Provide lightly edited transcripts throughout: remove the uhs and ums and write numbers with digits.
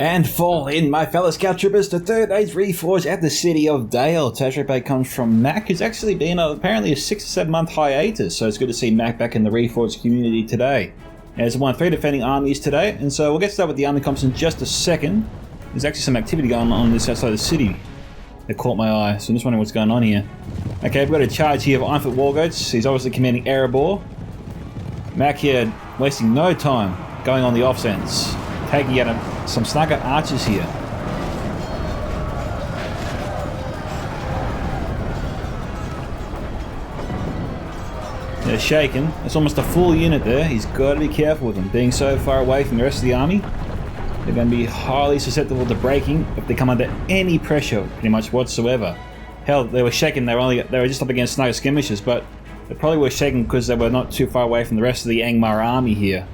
And fall in, my fellow scout troopers, to third day's Reforged at the city of Dale. Today's replay comes from Mac, who's actually been apparently a 6 to 7 month hiatus, so it's good to see Mac back in the Reforged community today. There's one of 3 defending armies today, and so we'll get started with the army comps in just a second. There's actually some activity going on this outside the city that caught my eye, so I'm just wondering what's going on here. Okay, we've got a charge here of Ironfoot Wargoats. He's obviously commanding Erebor. Mac here wasting no time going on the offense, taking out some snugger archers here. They're shaken. It's almost a full unit there. He's got to be careful with them. Being so far away from the rest of the army, they're going to be highly susceptible to breaking if they come under any pressure, pretty much whatsoever. Hell, they were shaken. They were just up against snugger skirmishers, but they probably were shaken because they were not too far away from the rest of the Angmar army here,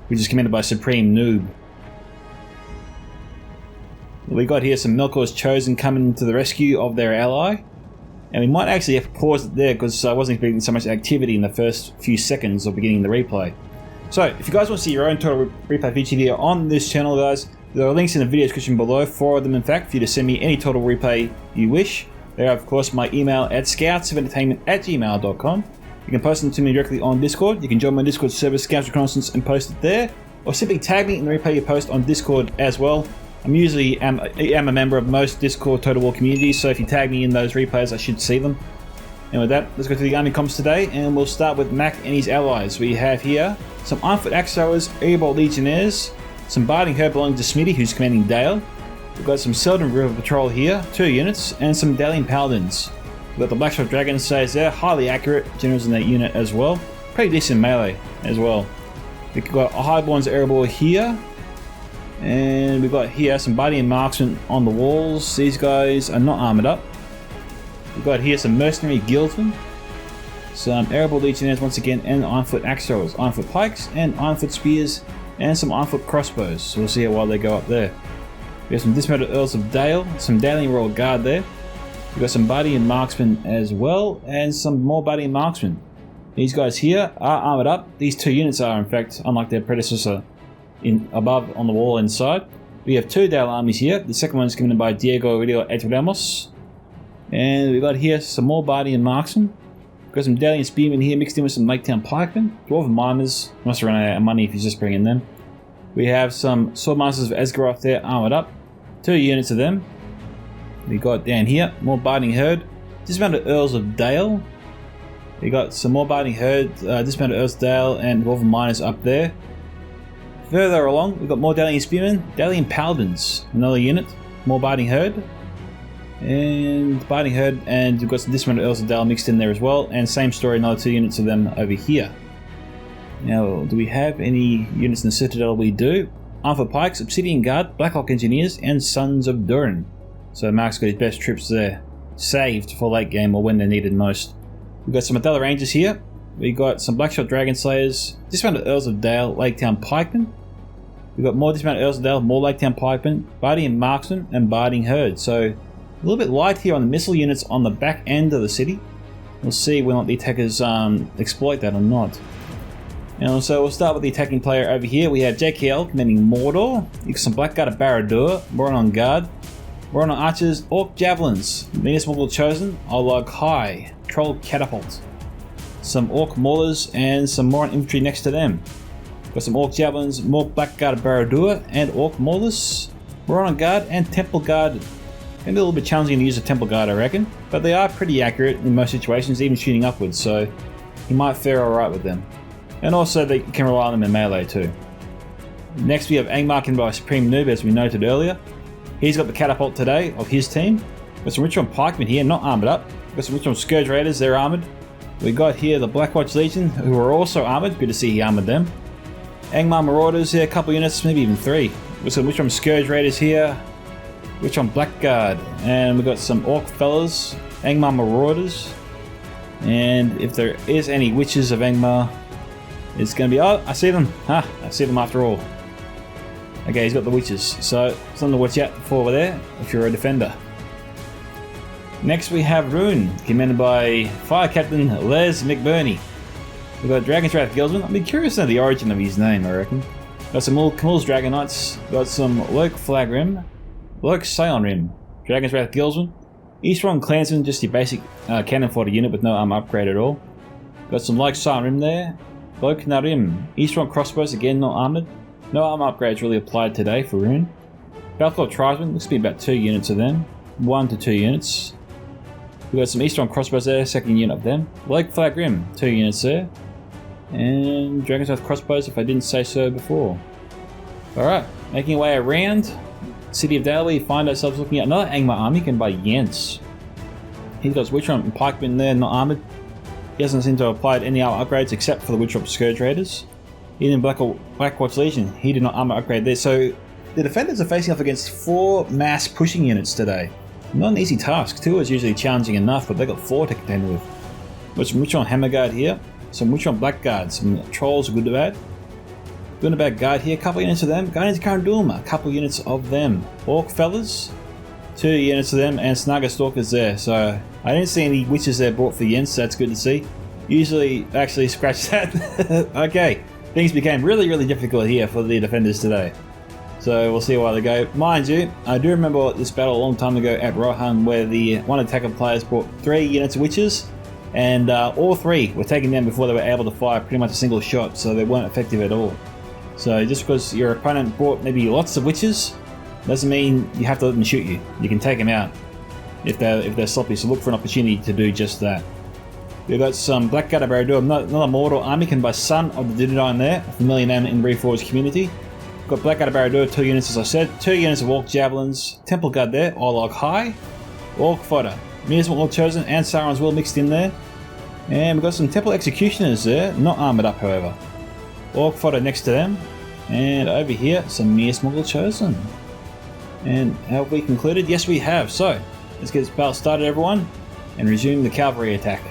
which is commanded by Supreme Noob. We got here some Melkor's Chosen coming to the rescue of their ally, and we might actually have to pause it there because I wasn't expecting so much activity in the first few seconds of beginning the replay. So if you guys want to see your own total replay feature video on this channel, guys, there are links in the video description below, 4 of them in fact, for you to send me any total replay you wish. There are of course my email at scoutsoфentertainment@gmail.com. You can post them to me directly on Discord. You can join my Discord server, Scouts Reconnaissance, and post it there, or simply tag me in the replay you post on Discord as well. I'm usually am a member of most Discord Total War communities, so if you tag me in those replays, I should see them. And with that, let's go through the army comps today, and we'll start with Mac and his allies. We have here some Ironfoot Axe Throwers, Erebor Legionnaires, some Barding Herd belonging to Smitty, who's commanding Dale. We've got some Selden River Patrol here, 2 units, and some Dalian Paladins. We've got the Blackshot Dragon Slayers there, highly accurate, generals in that unit as well. Pretty decent melee as well. We've got a Highborn's Erebor here. And we've got here some Barding Marksmen on the walls. These guys are not armoured up. We've got here some Mercenary Guildsmen, some Erebor Legionnaires once again, and Ironfoot Axe Throwers, Ironfoot Pikes, and Ironfoot Spears, and some Ironfoot Crossbows. So we'll see how well they go up there. We have some Dismounted Earls of Dale, some Dalian Royal Guard there. We've got some Barding Marksmen as well, and some more Barding Marksmen. These guys here are armoured up. These 2 units are, in fact, unlike their predecessor, above on the wall inside. We have 2 Dale armies here. The second one is commanded by Diego Rio Edramos. And we've got here some more Barding Marksmen. We've got some Dalian Spearmen here mixed in with some Lake Town Pikemen. Dwarven Miners. Must have run out of money if he's just bringing them. We have some Swordmasters of Esgaroth there armoured up. 2 units of them. We got down here more Barding Herd. Dismounted Earls of Dale. We got some more Barding Herd, Dismounted Earls of Dale, and Dwarven Miners up there. Further along, we've got more Dalian Spearmen, Dalian Paladins, another unit, more Barding Herd, and we've got some Dismounted Earls of Dale mixed in there as well, and same story, another 2 units of them over here. Now, do we have any units in the Citadel? We do. Ironfoot Pikes, Obsidian Guard, Blackhawk Engineers, and Sons of Durin. So Mark's got his best troops there, saved for late game or when they're needed most. We've got some Adela Rangers here. We got some Blackshot Dragon Slayers, Dismounted Earls of Dale, Lake Town Pikemen. We've got more Dismounted Earls of Dale, more Lake Town Pikemen, Barding Marksmen, and Barding Herd. So a little bit light here on the missile units on the back end of the city. We'll see whether or not the attackers exploit that or not. And so we'll start with the attacking player over here. We have JKL commanding Mordor. You got some Blackguard of Barad-dûr, Moron on Guard, Moron on Archers, Orc Javelins, Venus Morgul Chosen, Olog High, Troll Catapult, some Orc Maulers, and some Moron Infantry next to them. Got some Orc Javelins, more Blackguard of Barad-dûr, and Orc Maulers, Moron on Guard, and Temple Guard. Gonna be a little bit challenging to use a Temple Guard, I reckon, but they are pretty accurate in most situations, even shooting upwards, so you might fare alright with them. And also they can rely on them in melee too. Next we have Angmar commanded by Supreme Noob, as we noted earlier. He's got the catapult today of his team. Got some Richmond Pikemen here, not armoured up. Got some Richmond Scourge Raiders, they're armoured. We got here the Blackwatch Legion, who are also armoured. Good to see he armoured them. Angmar Marauders here, a couple units, maybe even 3. We've got Richmond Scourge Raiders here. Richmond Blackguard. And we've got some Orc Fellas, Angmar Marauders. And if there is any Witches of Angmar, it's going to be... Oh, I see them. I see them after all. Okay, he's got the Witches. So, something to watch out for over there if you're a defender. Next we have Rune, commanded by Fire Captain Les McBurney. We've got Dragon's Wrath Guildsman. I'd be curious to know the origin of his name, I reckon. Got some Camille's Dragon Knights. Got some Loke Flag Rim. Loke Scion Rim. Dragon's Wrath Guildsman. Eastron Clansman, just your basic cannon fodder unit with no armor upgrade at all. Got some Loke Scion Rim there. Loke Narim. Eastron Crossbows, again not armored. No armor upgrades really applied today for Rune. Balthor Tribesmen, looks to be about 2 units of them. 1 to 2 units. We've got some Eastron Crossbows there, second unit of them. Loke Flag Rim, 2 units there. And Dragon's Wrath Crossbows, if I didn't say so before. Alright, making our way around City of Dale, we find ourselves looking at another Angmar army given by Jens. He's got his Witchromp and Pikemen there, not armoured. He doesn't seem to have applied any armor upgrades except for the Witchromp Scourge Raiders. Even in Blackwatch Legion, he did not armor upgrade there. So the defenders are facing off against 4 mass pushing units today. Not an easy task. 2 is usually challenging enough, but they've got 4 to contend with. Got some Witchron Hammer Guard here. Some Witchron Blackguard, some Trolls, good to bad. Good and bad guard here, a couple units of them. Guardians of Karandulma, a couple units of them. Orc Fellas, 2 units of them, and Snugger Stalkers there. So I didn't see any witches there brought for Jens, so that's good to see. Usually, actually scratch that. Okay, things became really difficult here for the defenders today. So we'll see how they go. Mind you, I do remember this battle a long time ago at Rohan where the one attacker players brought 3 units of witches. And all 3 were taken down before they were able to fire pretty much a single shot, so they weren't effective at all. So just because your opponent brought maybe lots of witches, doesn't mean you have to let them shoot you. You can take them out if they're sloppy, so look for an opportunity to do just that. We've got some Blackguard of Barad-dûr, another mortal army can by Son of the Dunedain there, a familiar name in Reforged community. We've got Blackguard of Barad-dûr, 2 units as I said, 2 units of Orc Javelins, Temple Guard there, Orlog High, Orc Fodder, Miasma All Chosen and Sauron's Will mixed in there. And we've got some Temple Executioners there, not armoured up however. Orc Fodder next to them. And over here, some Miasma All Chosen. And have we concluded? Yes we have. So, let's get this battle started everyone, and resume the cavalry attack.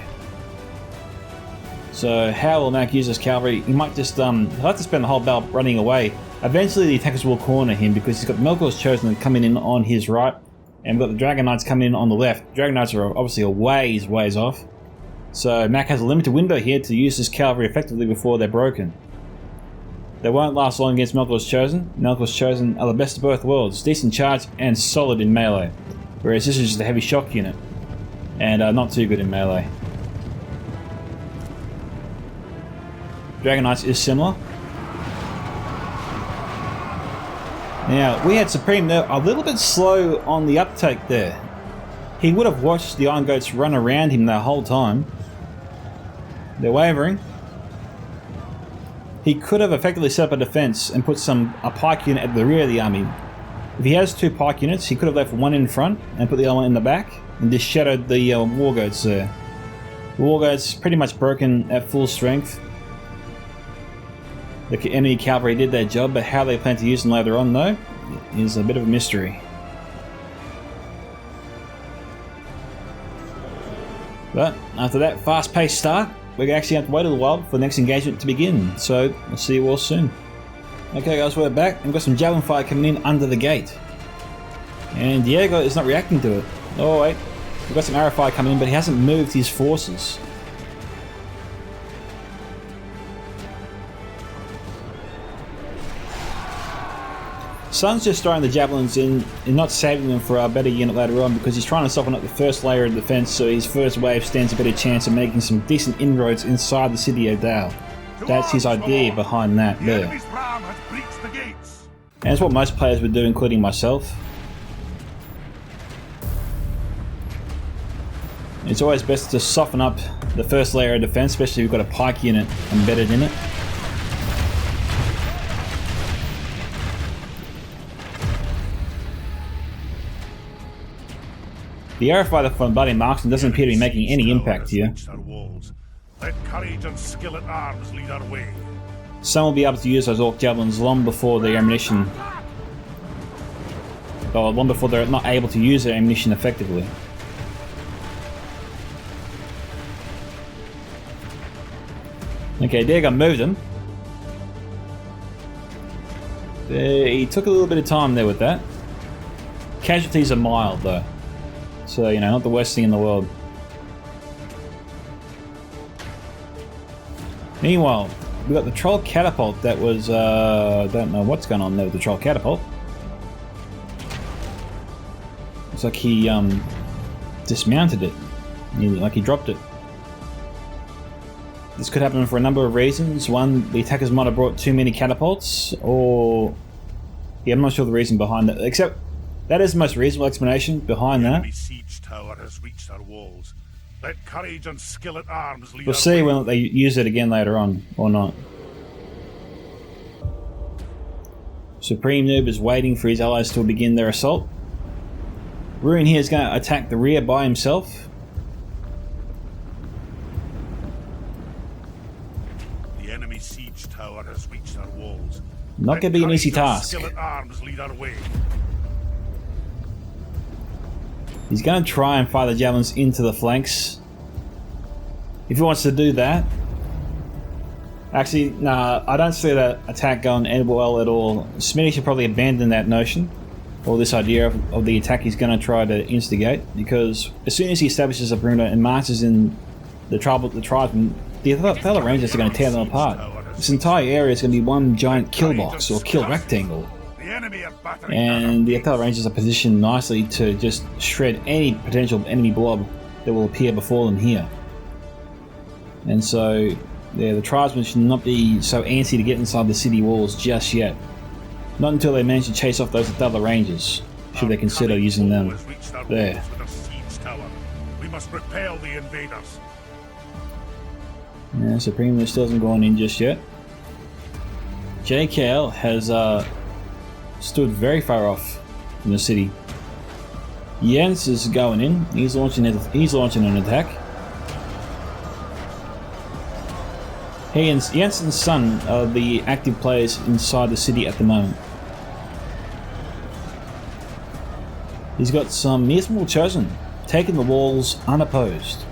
So how will Mac use this cavalry? He might just, he'll have to spend the whole battle running away. Eventually the attackers will corner him because he's got Melkor's Chosen coming in on his right. And we've got the Dragon Knights coming in on the left. Dragon Knights are obviously a ways off. So Mac has a limited window here to use this cavalry effectively before they're broken. They won't last long against Melkor's Chosen. Melkor's Chosen are the best of both worlds. Decent charge and solid in melee. Whereas this is just a heavy shock unit. And not too good in melee. Dragon Knights is similar. Now, we had Supreme there a little bit slow on the uptake there. He would have watched the Iron Goats run around him the whole time. They're wavering. He could have effectively set up a defense and put a pike unit at the rear of the army. If he has 2 pike units, he could have left one in front and put the other one in the back and just shadowed the War Goats there. The War Goats pretty much broken at full strength. The enemy cavalry did their job, but how they plan to use them later on though is a bit of a mystery. But after that fast-paced start, we're actually have to wait a little while for the next engagement to begin, so we'll see you all soon. Okay guys, we're back and we've got some javelin fire coming in under the gate. And Diego is not reacting to it. Oh wait, we've got some arrow fire coming in, but he hasn't moved his forces. Sun's just throwing the javelins in and not saving them for our better unit later on because he's trying to soften up the first layer of defense so his first wave stands a better chance of making some decent inroads inside the city of Dale. That's his idea behind that there. And it's what most players would do, including myself. It's always best to soften up the first layer of defense, especially if you've got a pike unit embedded in it. The arrow fighter from Bloody Marksman doesn't appear to be making any impact here. Let courage and skill at arms lead our way. Some will be able to use those Orc Javelins long before their ammunition... or long before they're not able to use their ammunition effectively. Okay, Diego moved him. He took a little bit of time there with that. Casualties are mild though. So, you know, not the worst thing in the world. Meanwhile, we got the troll catapult that was, don't know what's going on there with the troll catapult. It's like he dismounted it, like he dropped it. This could happen for a number of reasons. One, the attackers might have brought too many catapults, or yeah, I'm not sure the reason behind that. Except that is the most reasonable explanation behind that. The siege tower has reached our walls. Let courage and skill at arms lead. We'll see when they use it again later on, or not. Supreme Noob is waiting for his allies to begin their assault. Ruin here is going to attack the rear by himself. The enemy siege tower has reached our walls. Not going to be an easy task. Skill at arms lead our way. He's going to try and fire the javelins into the flanks. If he wants to do that. Actually, nah, I don't see that attack going end well at all. Smitty should probably abandon that notion, or this idea of the attack he's going to try to instigate, because as soon as he establishes a perimeter and marches in the tribesmen, the other rangers are going to tear them apart. This entire area is going to be one giant kill box or kill rectangle. And the Othello Rangers are positioned nicely to just shred any potential enemy blob that will appear before them here. And so, yeah, the tribesmen should not be so antsy to get inside the city walls just yet. Not until they manage to chase off those Othello Rangers, should they consider using them. There. We must repel the invaders. Yeah, Supreme still hasn't gone in just yet. JKL has stood very far off from the city. Jens is going in. He's launching an attack. He and Jensen's son are the active players inside the city at the moment. He's got some Near Chosen, taking the walls unopposed.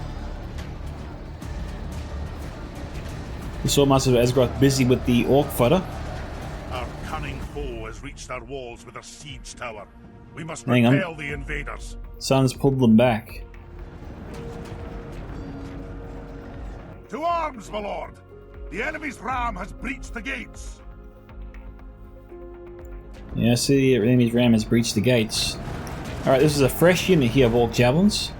We saw Master Esgroth busy with the Orc fodder. Our cunning foe has reached our walls with a siege tower. We must repel the invaders. Son's pulled them back. To arms, my lord! The enemy's ram has breached the gates. Yeah, I see the enemy's ram has breached the gates. Alright, this is a fresh unit here of Orc Javelins.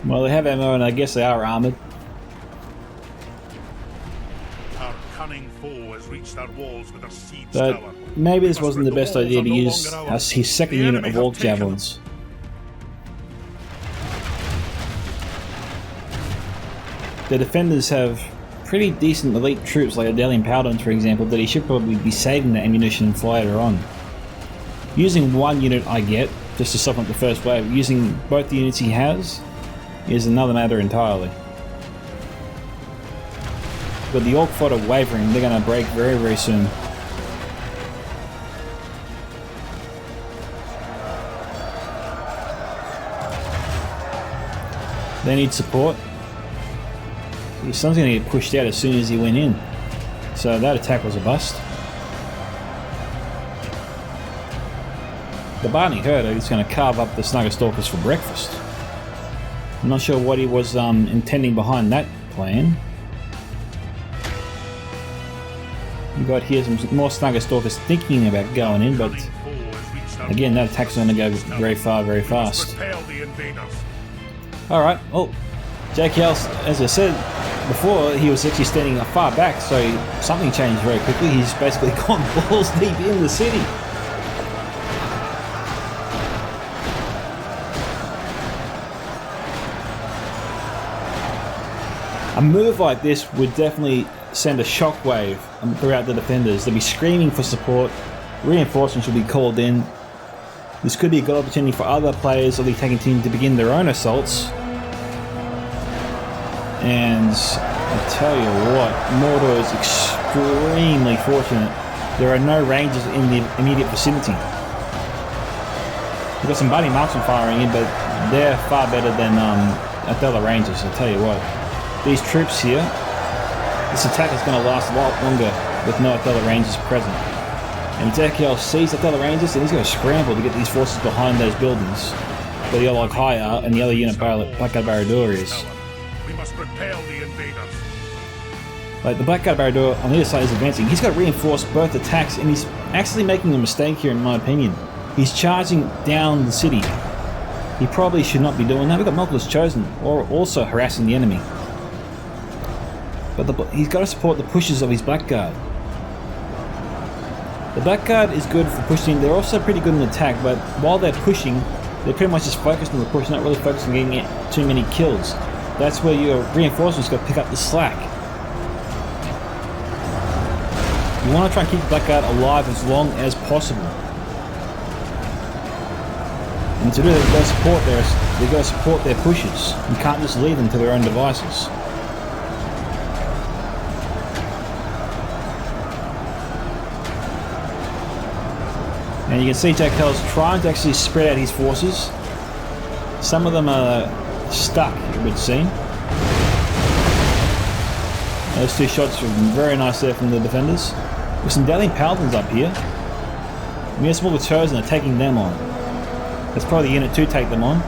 Well, they have ammo and I guess they are armoured. Our cunning foe has reached our walls with a siege But tower. maybe this wasn't the best idea to use his second unit of Orc Javelins. The defenders have pretty decent elite troops like Adelian Paladins, for example, that he should probably be saving the ammunition and fly later on. Using one unit I get, just to soften up the first wave, using both the units he has is another matter entirely. But the Orc fodder wavering, they're going to break very, very soon. They need support. His son's going to get pushed out as soon as he went in. So that attack was a bust. The Barney Herder is going to carve up the Snugger Stalkers for breakfast. I'm not sure what he was intending behind that plan. You got here some more Snugger Stalkers thinking about going in, but again, that attack's going to go very far, very fast. Alright, well, JKL, as I said before, he was actually standing far back, so something changed very quickly. He's basically gone balls deep in the city. A move like this would definitely send a shockwave throughout the defenders. They'll be screaming for support. Reinforcements will be called in. This could be a good opportunity for other players of the attacking team to begin their own assaults. And I tell you what, Mordor is extremely fortunate. There are no rangers in the immediate vicinity. We've got some Buddy Marksmen firing in, but they're far better than Othello Rangers, I'll tell you what. These troops here, this attack is going to last a lot longer with no Othello Rangers present. And JKL sees that other Rangers and he's going to scramble to get these forces behind those buildings where the Allied High are and the other unit Blackguard Barad-dûr is. We must repel the invaders. Like, the Blackguard Barad-dûr on the other side is advancing. He's got to reinforce both attacks, and he's actually making a mistake here in my opinion. He's charging down the city. He probably should not be doing that. We've got Malcolm's Chosen, or also harassing the enemy. But he's got to support the pushes of his Blackguard. The Blackguard is good for pushing. They're also pretty good in attack, but while they're pushing, they're pretty much just focused on the push, not really focused on getting too many kills. That's where your reinforcements got to pick up the slack. You want to try and keep the Blackguard alive as long as possible. And to do that, they've got to support their pushes. You can't just leave them to their own devices. And you can see JKL's trying to actually spread out his forces. Some of them are stuck, it would seem. Those two shots were very nice there from the defenders. With some Dalian Paladins up here. Municipal Chosen are taking them on. That's probably the unit to take them on.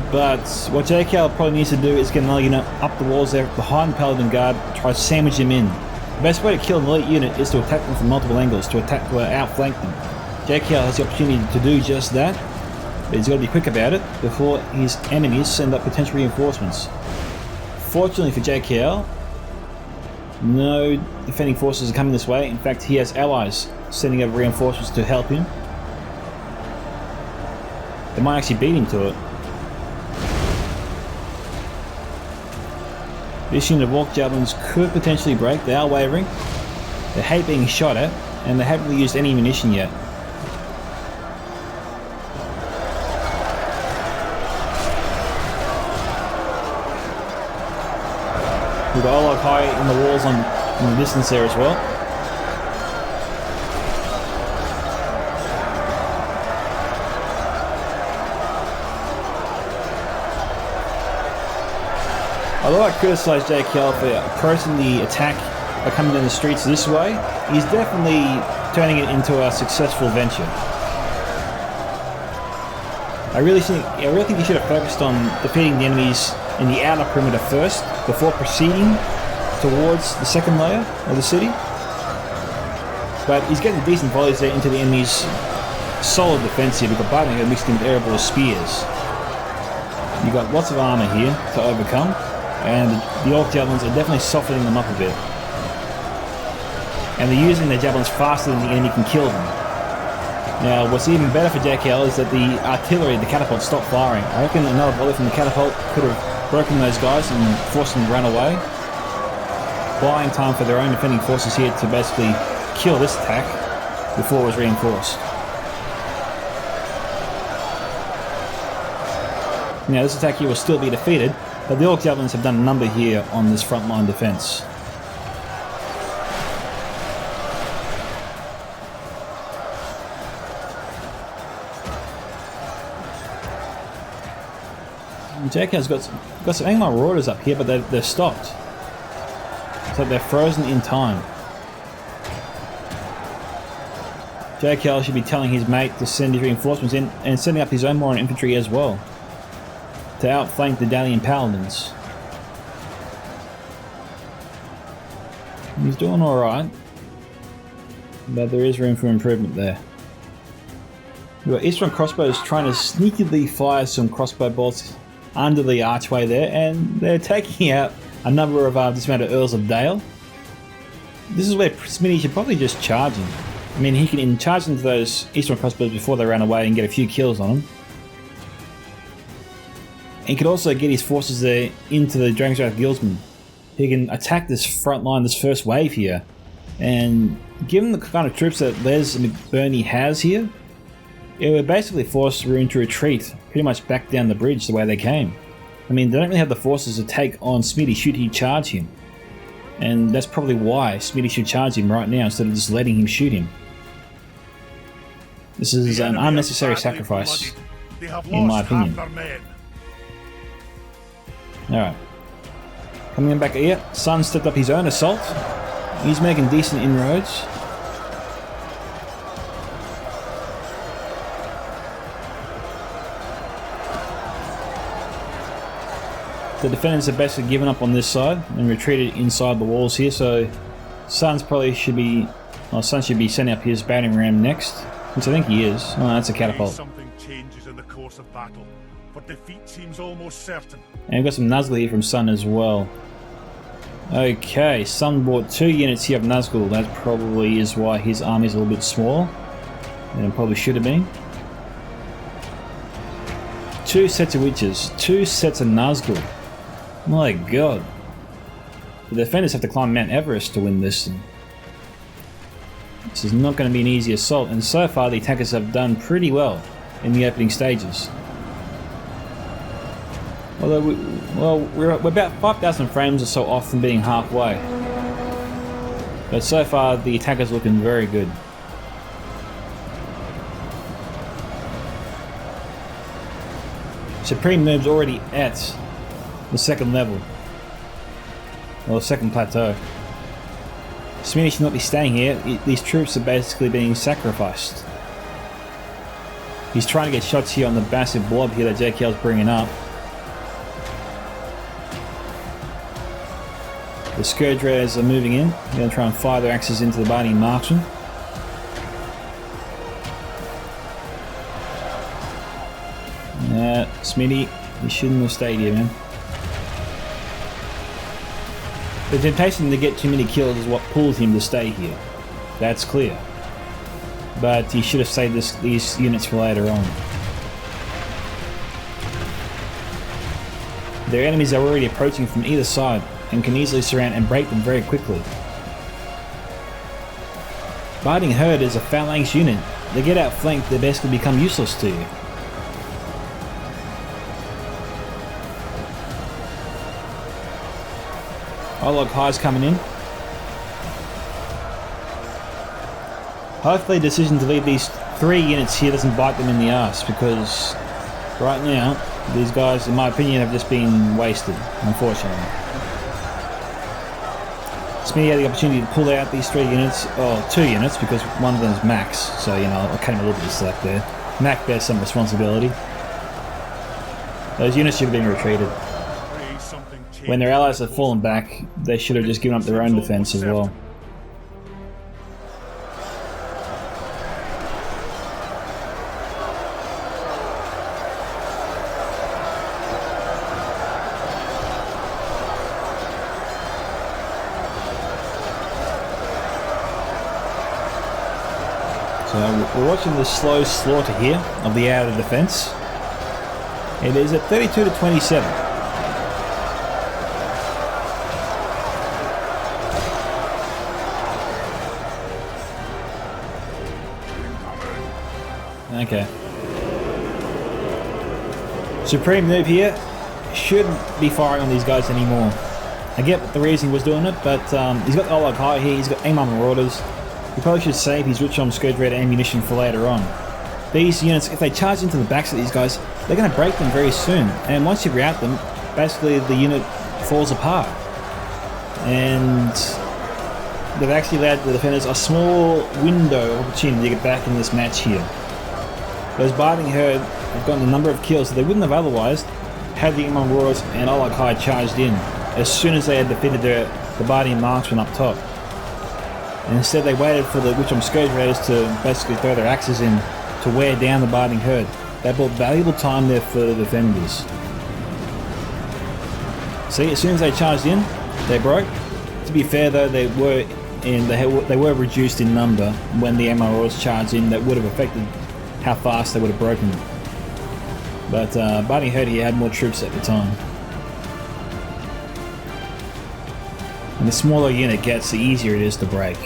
But what JKL probably needs to do is get another unit up the walls there behind the Paladin Guard, try to sandwich them in. The best way to kill an elite unit is to attack them from multiple angles, to outflank them. JKL has the opportunity to do just that, but he's got to be quick about it before his enemies send up potential reinforcements. Fortunately for JKL, no defending forces are coming this way. In fact, he has allies sending over reinforcements to help him. They might actually beat him to it. This unit of Orc Javelins could potentially break. They are wavering. They hate being shot at, and they haven't really used any munition yet. We've got Allied High in the walls in the distance there as well. Although I criticise JKL for approaching the attack by coming down the streets this way, he's definitely turning it into a successful venture. I really think he should have focused on defeating the enemies in the outer perimeter first, before proceeding towards the second layer of the city. But he's getting decent volleys there into the enemy's solid defense here. We've got Barton mixed in with airborne spears. You've got lots of armour here to overcome. And the Orc Javelins are definitely softening them up a bit. And they're using their Javelins faster than the enemy can kill them. Now, what's even better for JKL is that the artillery, the catapult, stopped firing. I reckon another volley from the catapult could have broken those guys and forced them to run away. Buying time for their own defending forces here to basically kill this attack before it was reinforced. Now, this attack here will still be defeated, but the Orc Javelins have done a number here on this frontline defense. JK's got some Angmar Marauders up here, but they're stopped. So they're frozen in time. JKL should be telling his mate to send his reinforcements in and sending up his own Moran infantry as well, to outflank the Dalian Paladins. He's doing alright, but there is room for improvement there. We've got Eastern Crossbows trying to sneakily fire some crossbow bolts under the archway there, and they're taking out a number of dismounted Earls of Dale. This is where Smitty should probably just charge him. I mean, he can charge into those Eastern Crossbows before they run away and get a few kills on them. He could also get his forces there into the Dragon's Wrath Guildsmen. He can attack this front line, this first wave here, and given the kind of troops that Les McBurney has here, it would basically force Rune to retreat pretty much back down the bridge the way they came. I mean, they don't really have the forces to take on Smitty should he charge him. And that's probably why Smitty should charge him right now instead of just letting him shoot him. This is an unnecessary sacrifice, in my opinion. Alright. Coming in back here, Sun stepped up his own assault. He's making decent inroads. The defenders have basically given up on this side and retreated inside the walls here, so Sun should be sending up his battering ram next, which I think he is. Oh, that's a catapult. Something changes in the course of battle, but defeat seems almost certain. And we've got some Nazgul here from Sun as well. Okay, Sun bought 2 units here of Nazgul. That probably is why his army is a little bit smaller than it probably should have been. 2 sets of witches, 2 sets of Nazgul. My god. The defenders have to climb Mount Everest to win this. This is not going to be an easy assault, and so far the attackers have done pretty well in the opening stages. Although, we're about 5,000 frames or so off from being halfway. But so far the attackers are looking very good. Supreme Noob's already at the 2nd level, or 2nd plateau. Smitty should not be staying here. These troops are basically being sacrificed. He's trying to get shots here on the massive blob here that JKL's bringing up. The Scourge Raiders are moving in. They're going to try and fire their axes into the Bardian Marksman. Smitty, you shouldn't have stayed here, man. The temptation to get too many kills is what pulled him to stay here. That's clear. But he should have saved these units for later on. Their enemies are already approaching from either side and can easily surround and break them very quickly. Barding Herd is a phalanx unit. They get outflanked, they basically become useless to you. Olog High's coming in. Hopefully the decision to leave these 3 units here doesn't bite them in the ass, because right now these guys, in my opinion, have just been wasted, unfortunately. Smitty had the opportunity to pull out these 3 units, or 2 units, because one of them is Max, so you know, I came a little bit slack there. Mac bears some responsibility. Those units should have been retreated. When their allies have fallen back, they should have just given up their own defense as well. So we're watching the slow slaughter here of the outer defense. It is at 32 to 27. Okay. Supreme Noob here shouldn't be firing on these guys anymore. I get the reason he was doing it, but he's got the Olog High here, he's got Amon Marauders. He probably should save his Richon Scourge Raider ammunition for later on. These units, if they charge into the backs of these guys, they're going to break them very soon. And once you rout them, basically the unit falls apart. And they've actually allowed the defenders a small window of opportunity to get back in this match here. Those Barding Herd have gotten a number of kills that they wouldn't have otherwise had the Imam Roars and Olog High charged in as soon as they had defeated the Bardian Marksman up top. And instead they waited for the Witcham Scourge Raiders to basically throw their axes in to wear down the Barding Herd. They bought valuable time there for the defenders. See, as soon as they charged in, they broke. To be fair though, they were reduced in number when the MROs charged in. That would have affected how fast they would have broken. But Barding Herd here had more troops at the time. And the smaller a unit gets, the easier it is to break.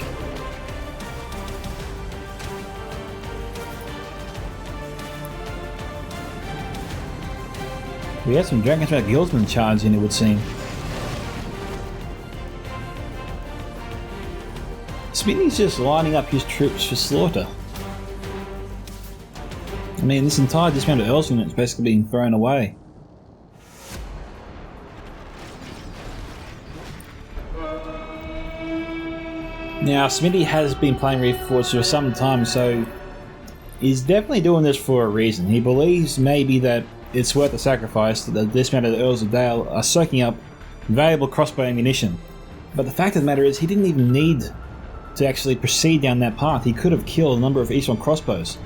We had some Dragon's Wrath Guildsmen charge in, it would seem. Smitty's just lining up his troops for slaughter. I mean, this entire dismounted Earls unit is basically being thrown away. Now, Smitty has been playing Reforged for some time, so he's definitely doing this for a reason. He believes maybe that it's worth the sacrifice that the dismounted Earls of Dale are soaking up valuable crossbow ammunition. But the fact of the matter is, he didn't even need to actually proceed down that path. He could have killed a number of Eastern crossbows.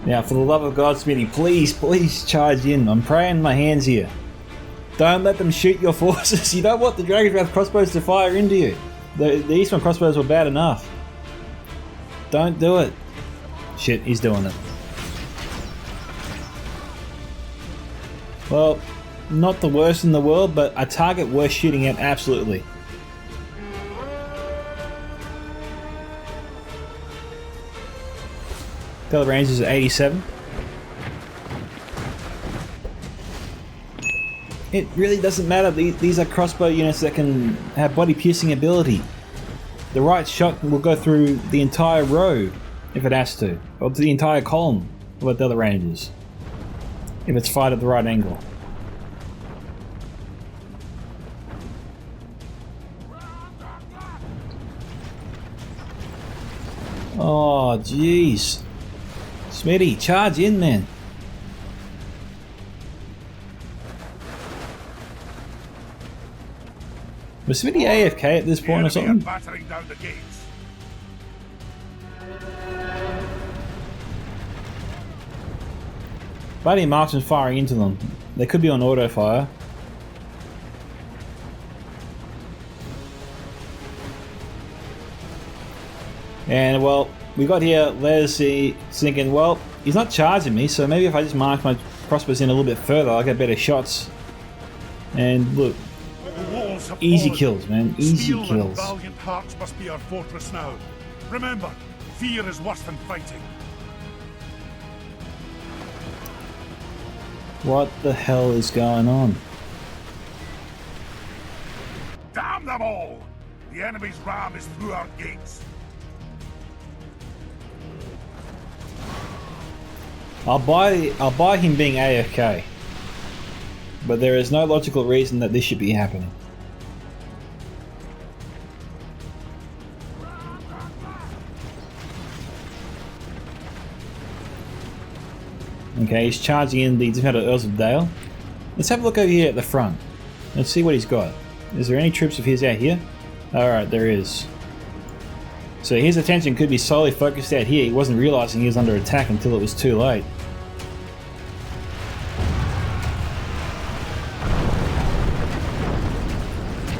Now, for the love of God, Smitty, please charge in. I'm praying my hands here. Don't let them shoot your forces. You don't want the Dragon's Wrath crossbows to fire into you. The Eastern crossbows were bad enough. Don't do it. Shit, he's doing it. Well, not the worst in the world, but a target worth shooting at, absolutely. Color range is at 87. It really doesn't matter. These are crossbow units that can have body piercing ability. The right shot will go through the entire row if it has to, or to the entire column of the other ranges, if it's fired at the right angle. Oh, jeez. Smitty, charge in, man. Was Smitty AFK at this point or something? Battering down the gates. Buddy Marksman firing into them. They could be on auto fire. And well, we got here Les thinking, well, he's not charging me, so maybe if I just mark my crossbows in a little bit further, I'll get better shots. And look, easy kills, man. Easy kills. And valiant hearts must be our fortress now. Remember, fear is worse than fighting. What the hell is going on? Damn them all! The enemy's ram is through our gates. I'll buy him being AFK, but there is no logical reason that this should be happening. Okay, he's charging in the dismounted Earls of Dale. Let's have a look over here at the front. Let's see what he's got. Is there any troops of his out here? Alright, there is. So his attention could be solely focused out here. He wasn't realizing he was under attack until it was too late.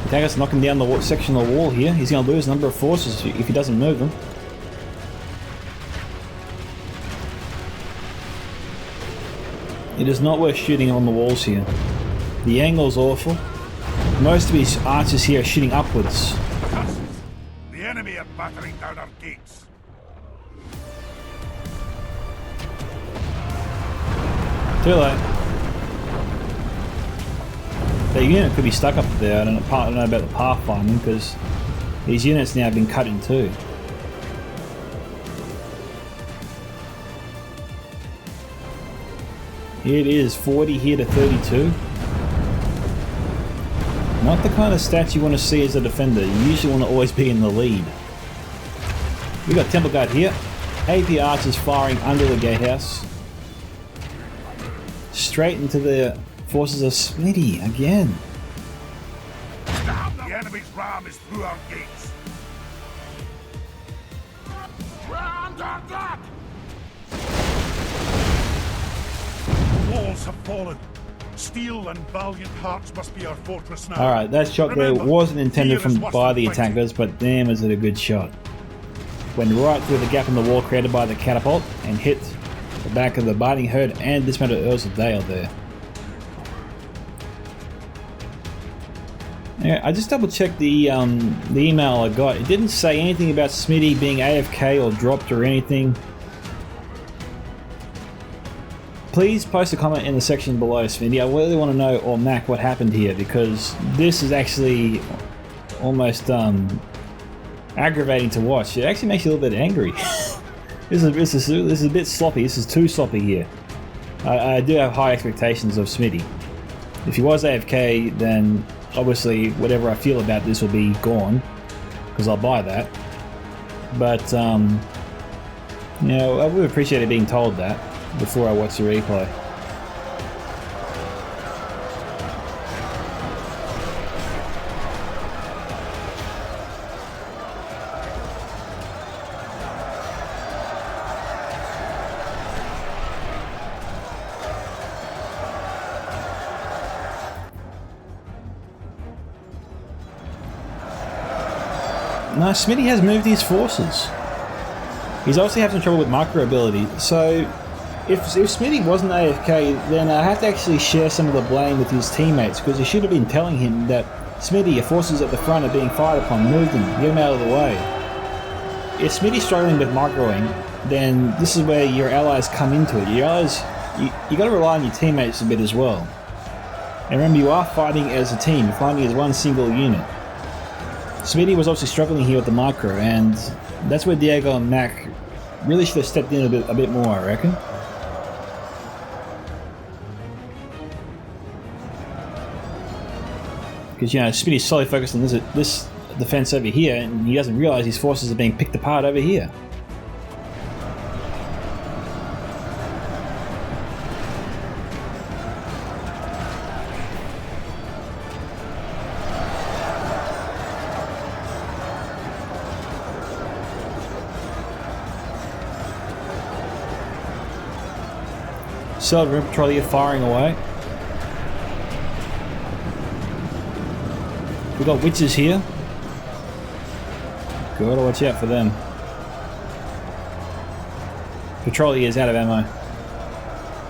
Attackers knocking down the section of the wall here. He's going to lose a number of forces if he doesn't move them. It is not worth shooting on the walls here. The angle's awful. Most of his archers here are shooting upwards. The enemy are battering down our gates. Too late. The unit could be stuck up there. I don't know about the pathfinding because these units now have been cut in two. It is 40 here to 32. Not the kind of stats you want to see as a defender. You usually want to always be in the lead. We got Temple Guard here. AP archers firing under the gatehouse. Straight into the forces of Smitty again. The enemy's ram is through our gates. Walls have fallen. Steel and valiant hearts must be our fortress now. Alright, that shot there wasn't intended by the attackers, but damn is it a good shot. Went right through the gap in the wall created by the catapult and hit the back of the Biting Herd and dismounted Earls of Dale there. Yeah, I just double checked the email I got. It didn't say anything about Smitty being AFK or dropped or anything. Please post a comment in the section below, Smitty. I really want to know, or Mac, what happened here, because this is actually almost aggravating to watch. It actually makes you a little bit angry. This is a bit sloppy. This is too sloppy here. I do have high expectations of Smitty. If he was AFK, then obviously whatever I feel about this will be gone, because I'll buy that. But, you know, I would appreciate it being told that before I watch the replay. No, Smitty has moved his forces. He's obviously having some trouble with micro ability. So, if Smitty wasn't AFK, then I have to actually share some of the blame with his teammates, because he should have been telling him that, Smitty, your forces at the front are being fired upon. Move them. Get them out of the way. If Smitty's struggling with microing, then this is where your allies come into it. Your allies, you got to rely on your teammates a bit as well. And remember, you are fighting as a team. You're fighting as one single unit. Smitty was obviously struggling here with the micro, and that's where Diego and Mac really should have stepped in a bit more, I reckon. Because, you know, Smitty's solely focused on this defense over here, and he doesn't realize his forces are being picked apart over here. Rim Patrol here firing away. We've got witches here. Gotta watch out for them. Patrol is out of ammo.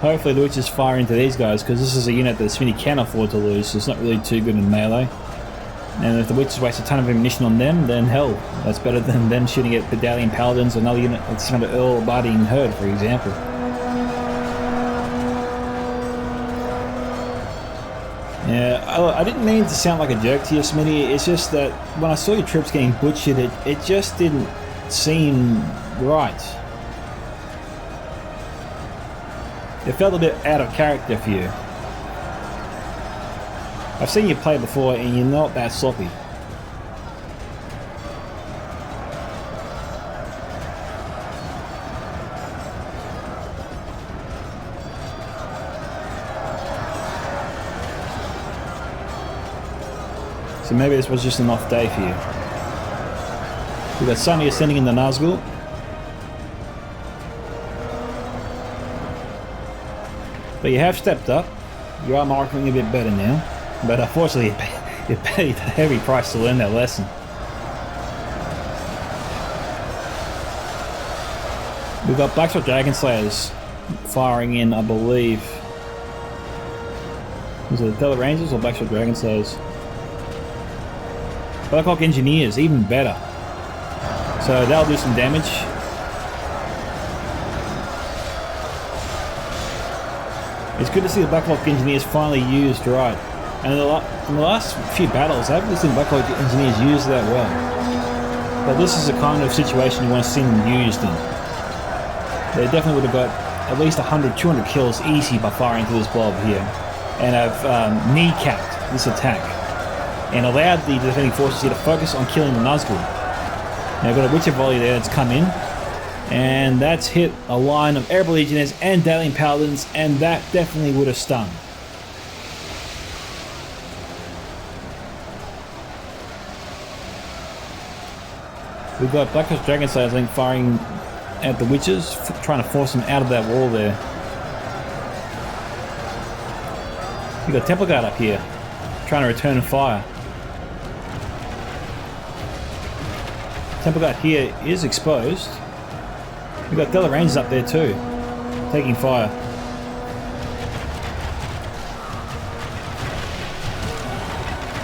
Hopefully the witches fire into these guys, because this is a unit that Smitty can afford to lose, so it's not really too good in melee. And if the witches waste a ton of ammunition on them, then hell, that's better than them shooting at Battalion Paladins or another unit like some of the Earl Barding Herd, for example. Yeah, I didn't mean to sound like a jerk to you, Smitty. It's just that when I saw your troops getting butchered, it just didn't seem right. It felt a bit out of character for you. I've seen you play before, and you're not that sloppy. So maybe this was just an off day for you. We've got Sunny ascending in the Nazgul. But you have stepped up. You are marking a bit better now. But unfortunately, you paid a heavy price to learn that lesson. We've got Blackshot Dragon Slayers firing in, I believe. Is it Tele Rangers or Blackshot Dragon Slayers? Blackhawk Engineers, even better. So that'll do some damage. It's good to see the Blackhawk Engineers finally used right. And in the last few battles, I haven't seen Blackhawk Engineers used that well. But this is the kind of situation you want to see them used in. They definitely would have got at least 100, 200 kills easy by firing into this blob here. And have kneecapped this attack. And allowed the defending forces here to focus on killing the Nazgul. Now I've got a Witcher volley there that's come in. And that's hit a line of Airborne Legionnaires and Battalion Paladins, and that definitely would have stung. We've got Blackhawk Dragon Slayers, I think, firing at the Witches, trying to force them out of that wall there. We've got Temple Guard up here, trying to return fire. Temple Guard here is exposed. We've got Tele Rangers up there too, taking fire.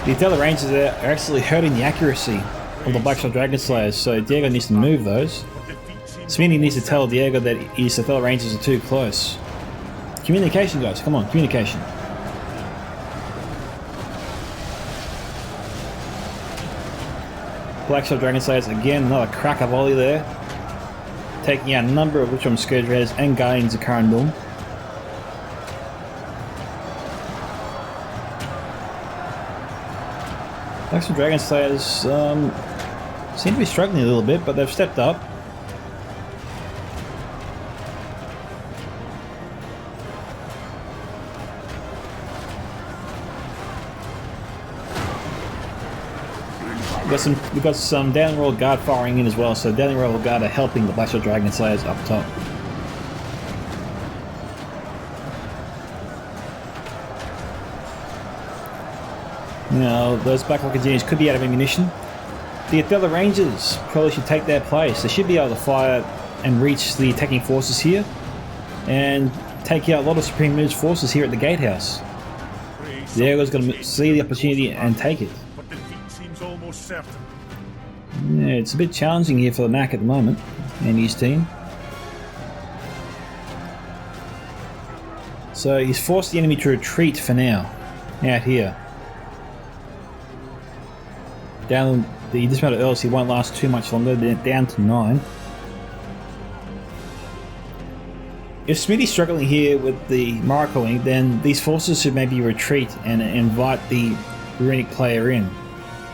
The Tele Rangers are actually hurting the accuracy of the Blackshot Dragon Slayers, so Diego needs to move those. Smitty needs to tell Diego that his Tele Rangers are too close. Communication, guys, come on, communication. Blackshot Dragon Slayers, again, another cracker volley there. Taking out a number of Witchworm Scourge Raiders and Guardians of Karandul. Blackshot Dragon Slayers, Seem to be struggling a little bit, but they've stepped up. We've got some Downing Royal Guard firing in as well, so Downing Royal Guard are helping the Blackshot Dragon Slayers up top. Now, those Black Rock Engineers could be out of ammunition. The other Rangers probably should take their place. They should be able to fire and reach the attacking forces here and take out a lot of Supreme Move's forces here at the Gatehouse. The Airgo's going to see the opportunity and take it. But defeat seems almost certain. Yeah, it's a bit challenging here for the Mac at the moment and his team. So he's forced the enemy to retreat for now, out here. Down the dismounted Earls, he won't last too much longer. They're down to 9. If Smitty's struggling here with the Maracoing, then these forces should maybe retreat and invite the Runic player in.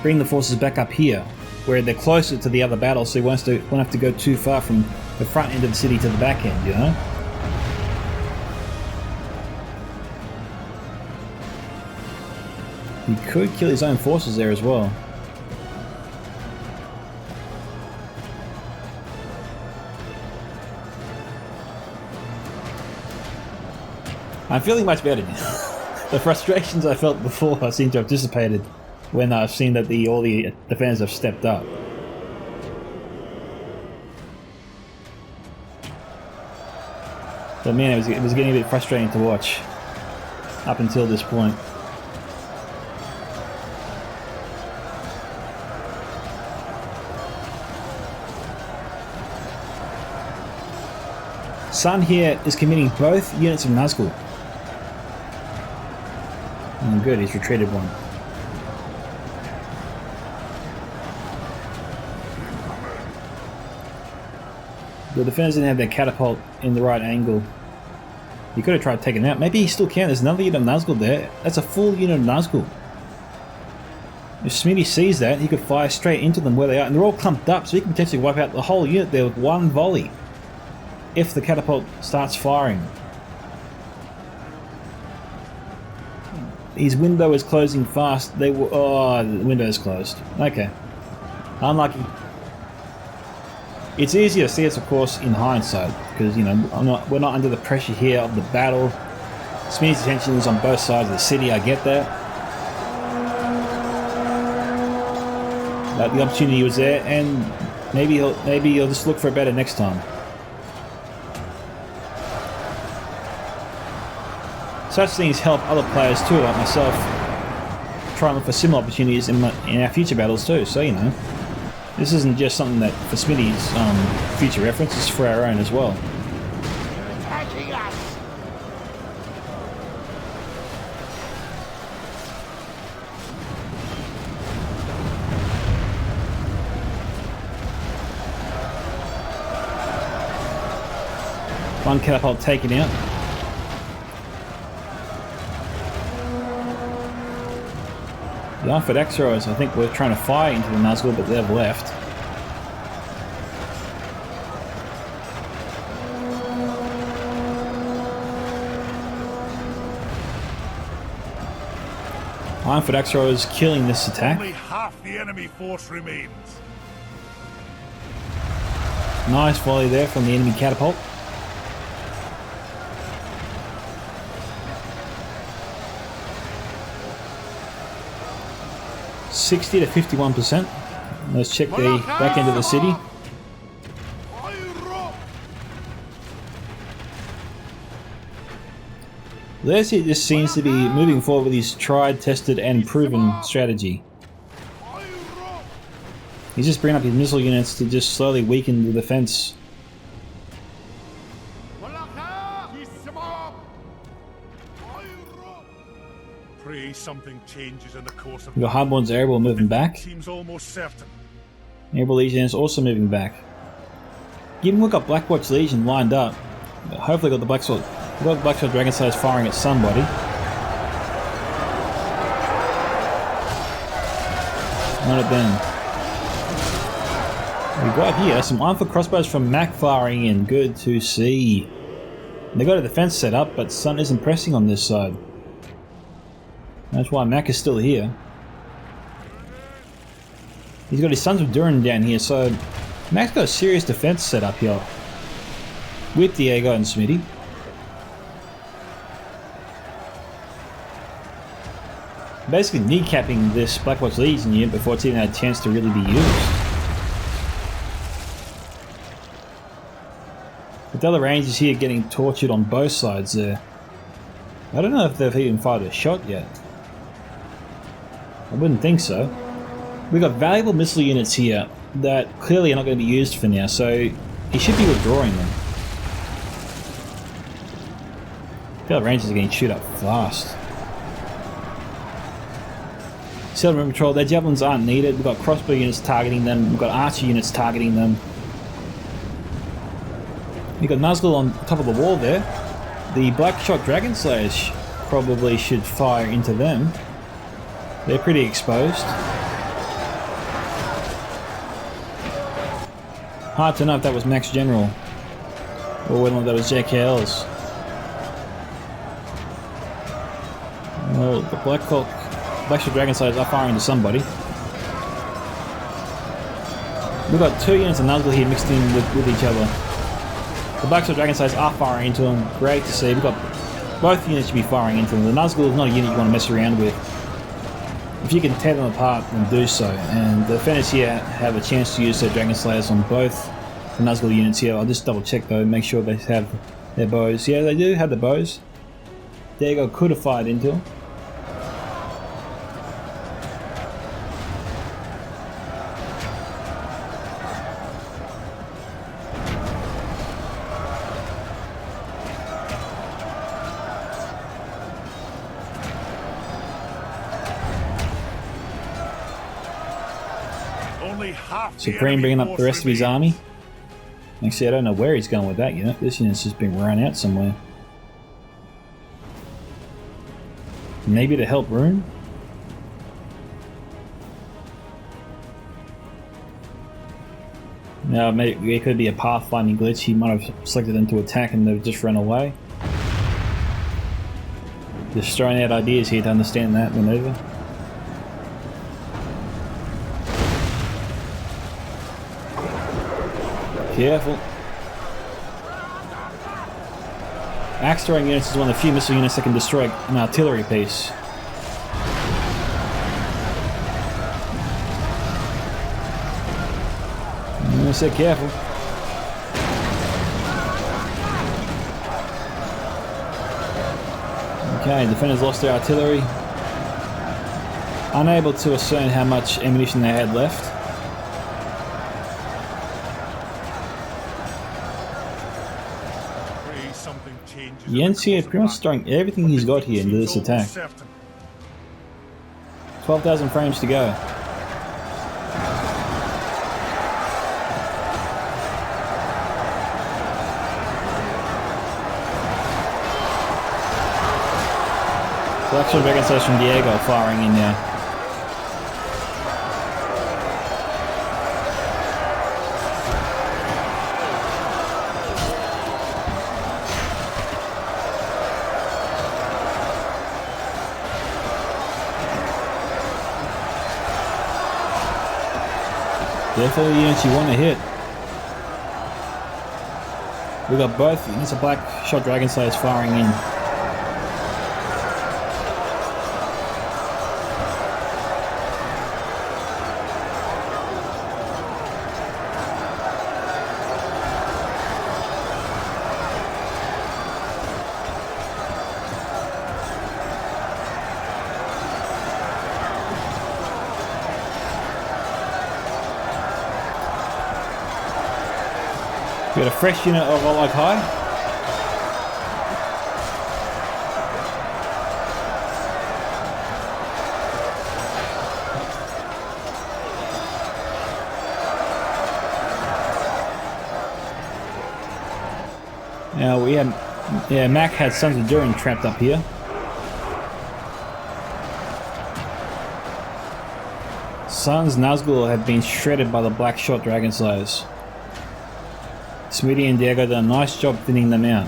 Bring the forces back up here, where they're closer to the other battle, so he won't have to go too far from the front end of the city to the back end, you know? He could kill his own forces there as well. I'm feeling much better now. The frustrations I felt before seem to have dissipated when I've seen that all the defenders have stepped up. But man, it was getting a bit frustrating to watch up until this point. Sun here is committing both units of Nazgul. Oh, good, he's retreated one. The defenders didn't have their catapult in the right angle. He could have tried taking it out. Maybe he still can. There's another unit of Nazgul there. That's a full unit of Nazgul. If Smitty sees that, he could fire straight into them where they are. And they're all clumped up, so he can potentially wipe out the whole unit there with one volley. If the catapult starts firing. His window is closing fast. Oh, the window is closed. Okay. Unlucky. It's easier to see us, of course, in hindsight, because, you know, we're not under the pressure here of the battle. Smitty's attention is on both sides of the city, I get that. But the opportunity was there, and maybe he'll just look for it better next time. Such things help other players too, like myself, try and look for similar opportunities in our future battles too. So, you know, this isn't just something that for Smitty's future reference, it's for our own as well. Attacking us. One catapult taken out. The Avid X-Rowers, I think, were trying to fire into the Nazgul, but they've left. Avid X-Rowers killing this attack. Only half the enemy force remains. Nice volley there from the enemy catapult. $60 to 51%. Let's check the back end of the city. Leslie just seems to be moving forward with his tried, tested, and proven strategy. He's just bringing up his missile units to just slowly weaken the defense. Pray something changes in the course of We've got Hardborn's Airborne moving back. seems almost certain. Airborne Legion is also moving back. Given we've got Blackwatch Legion lined up, hopefully we've got the Blackshot Dragon Slayers firing at somebody. Not at them. We got here some iron crossbows from Mac firing in. Good to see. They got a defense set up, but Sun isn't pressing on this side. That's why Mac is still here. He's got his Sons of Durin down here, so Mac's got a serious defense set up here with Diego and Smitty. Basically kneecapping this Blackwatch Legion unit before it's even had a chance to really be used. The other Rangers here getting tortured on both sides there. I don't know if they've even fired a shot yet. I wouldn't think so. We've got valuable missile units here that clearly are not going to be used for now, so he should be withdrawing them. The other Rangers are getting chewed up fast. Settlement Patrol, their javelins aren't needed. We've got crossbow units targeting them, we've got archer units targeting them. We've got Nazgul on top of the wall there. The Blackshot Dragon Slayers probably should fire into them. They're pretty exposed. Hard to know if that was Max General or whether that was JKL's. Well, the Blackshot Dragon Slayers are firing into somebody. We've got two units of Nazgul here mixed in with each other. The Blackshot Dragon Slayers are firing into them. Great to see. We've got both units should be firing into them. The Nazgul is not a unit you want to mess around with. If you can tear them apart, then do so. And the defenders here have a chance to use their Dragon Slayers on both the Nazgul units here. I'll just double check though, make sure they have their bows. Yeah, they do have the bows. Diego could have fired into them. Supreme bringing up the rest of his army. Actually, I don't know where he's going with that unit. This unit's just been run out somewhere. Maybe to help Rune? No, maybe it could be a pathfinding glitch. He might have selected them to attack and they've just run away. Just throwing out ideas here to understand that maneuver. Careful. Axe throwing units is one of the few missile units that can destroy an artillery piece. I said careful. Okay, defenders lost their artillery. Unable to discern how much ammunition they had left. Jens here pretty much throwing everything he's got here into this attack. 12,000 frames to go. Blackshot Dragon Slayers from Diego firing in now. Definitely the units you want to hit. We've got both units of Blackshot Dragon Slayers firing in. We got a fresh unit of Allied High. Now we have, Mac had Sons of Durin trapped up here. Sons Nazgul have been shredded by the Black Shot Dragon Slayers. Smitty and Diego did a nice job thinning them out.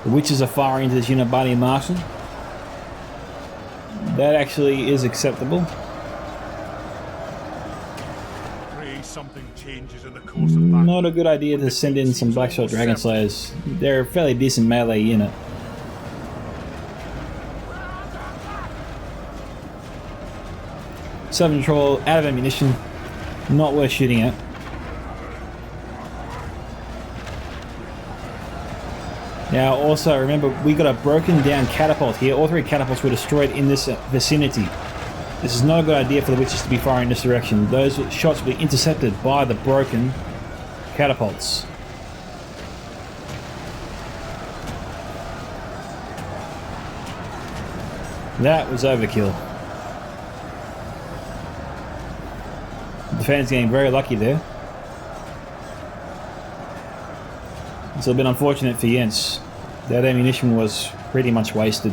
The witches are firing into this unit by Martian. That actually is acceptable. Something changes in the course of battle. Not a good idea to send in some Black Shot Dragon Slayers. They're a fairly decent melee unit. Southern Patrol out of ammunition. Not worth shooting at. Now also remember, we got a broken down catapult here. All 3 catapults were destroyed in this vicinity. This is not a good idea for the witches to be firing in this direction. Those shots will be intercepted by the broken catapults. That was overkill. The defense getting very lucky there. It's a little bit unfortunate for Jens. That ammunition was pretty much wasted.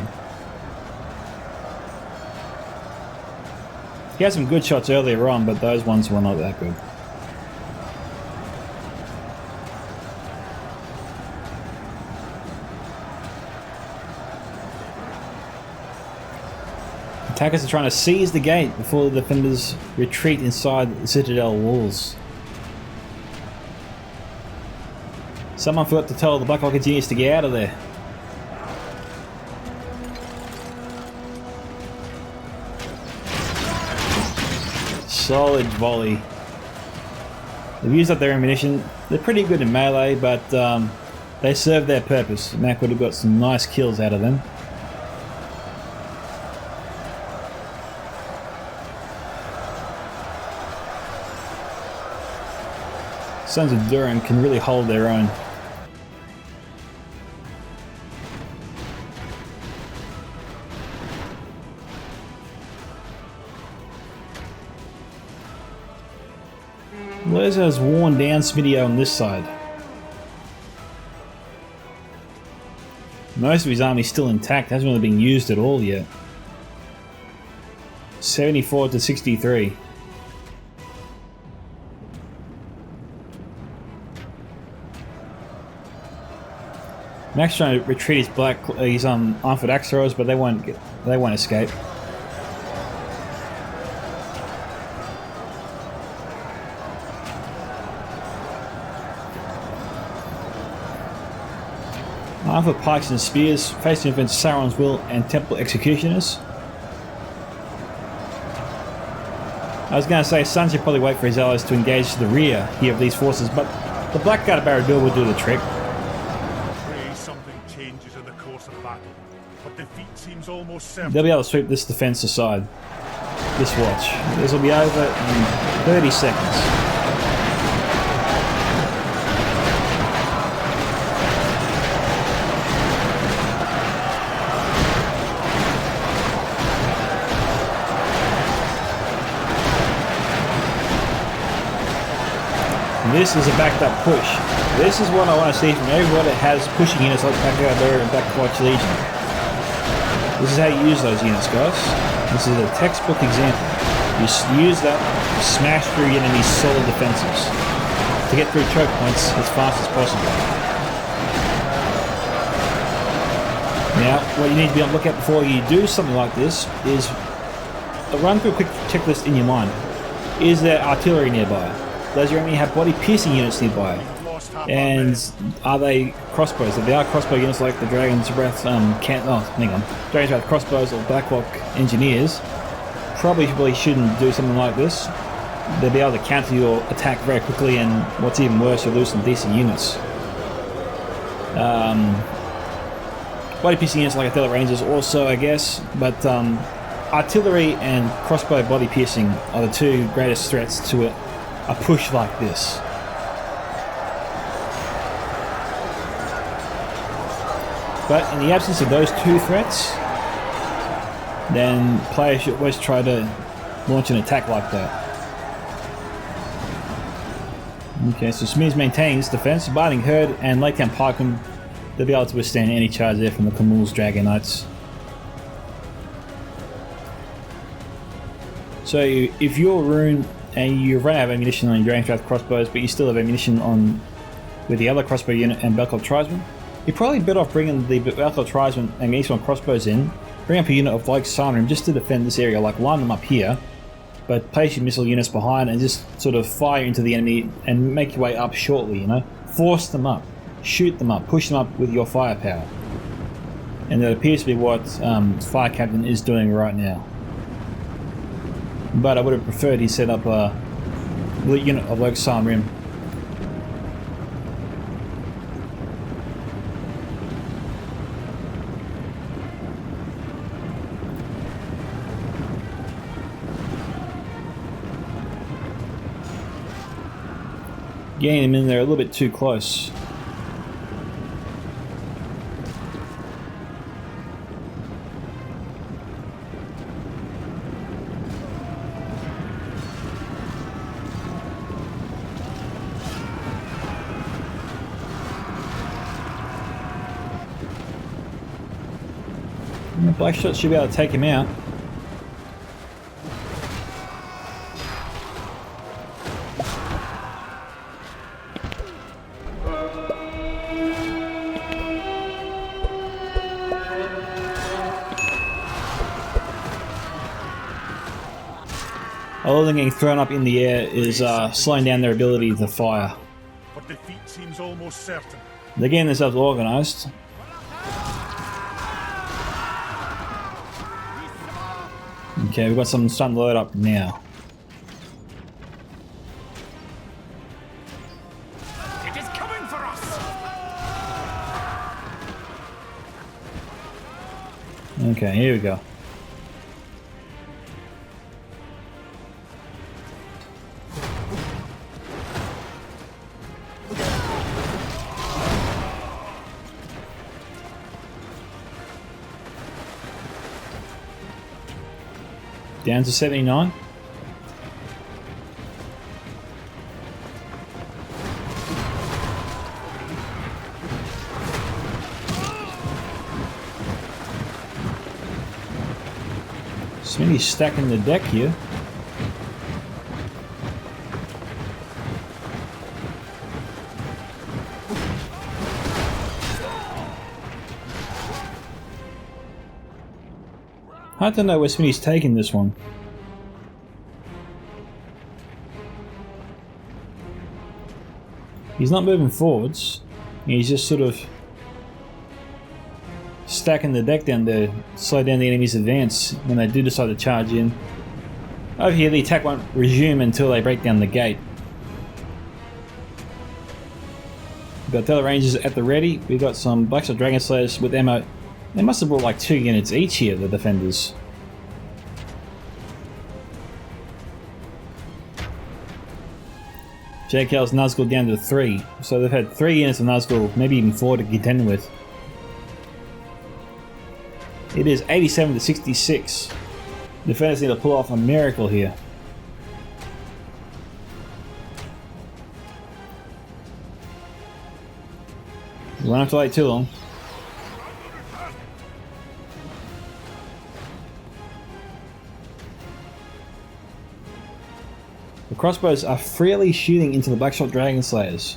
He had some good shots earlier on, but those ones were not that good. Attackers are trying to seize the gate before the defenders retreat inside the Citadel walls. Someone forgot to tell the Black Hawk engineers to get out of there. Solid volley. They've used up their ammunition. They're pretty good in melee, but they serve their purpose. Mac would have got some nice kills out of them. Sons of Thorin can really hold their own. Leza has worn down Smitty on this side. Most of his army is still intact, hasn't really been used at all yet. 74 to 63. Max trying to retreat his armed foot axe throwers, but they won't escape. Armed with pikes and spears, facing against Sauron's will and temple executioners. I was going to say, Sun should probably wait for his allies to engage to the rear here of these forces, but the Blackguard of Barad-dûr will do the trick. Something changes in the course of battle, but defeat seems almost certain. They'll be able to sweep this defense aside. Just watch. This will be over in 30 seconds. This is a backed up push. This is what I want to see from everyone that has pushing units like Barad-dûr and Blackwatch Legion. This is how you use those units, guys. This is a textbook example. You use that to smash through your enemy's solid defenses to get through choke points as fast as possible. Now, what you need to be on the lookout before you do something like this is run through a quick checklist in your mind. Is there artillery nearby? Does your enemy have body-piercing units nearby? And are they crossbows? If they are crossbow units like the Dragon's Breath, Dragon's Breath crossbows or Blackhawk engineers, probably shouldn't do something like this. They'll be able to counter your attack very quickly, and what's even worse, you'll lose some decent units. Body-piercing units like Athelite Rangers also, I guess, but artillery and crossbow body-piercing are the two greatest threats to a push like this. But in the absence of those two threats, then players should always try to launch an attack like that. Okay, so Smears maintains defense. Binding Herd and Lake Town Pikemen, they'll be able to withstand any charge there from the Camul's Dragon Knights. So if you're Rune and you run out of ammunition on your Dragonstrath crossbows, but you still have ammunition on with the other crossbow unit and Balcog Tribesmen, you're probably better off bringing the Balcog Tribesmen and Eastern crossbows in, bring up a unit of like Thorin just to defend this area, like line them up here, but place your missile units behind and just sort of fire into the enemy and make your way up shortly, you know? Force them up, shoot them up, push them up with your firepower. And that appears to be what Fire Captain is doing right now. But I would have preferred he set up a unit of like Thorin. Getting him in there a little bit too close. Blackshot should be able to take him out. Other than getting thrown up in the air is slowing down their ability to fire. But defeat seems almost certain. They're getting themselves organised. Okay, we've got something starting to load up now. It is coming for us. Okay, here we go. Down to 79. Smitty's stacking the deck here. Hard to know where Smitty's taking this one. He's not moving forwards. He's just sort of stacking the deck down there, slow down the enemy's advance when they do decide to charge in. Over here, the attack won't resume until they break down the gate. We've got Telerangers at the ready. We've got some Blackshot Dragon Slayers with ammo. They must have brought like 2 units each here, the defenders. JKL's Nazgul down to 3, so they've had 3 units of Nazgul, maybe even 4 to contend with. It is 87 to 66. Defenders need to pull off a miracle here. We won't have to wait too long. The crossbows are freely shooting into the Blackshot Dragon Slayers.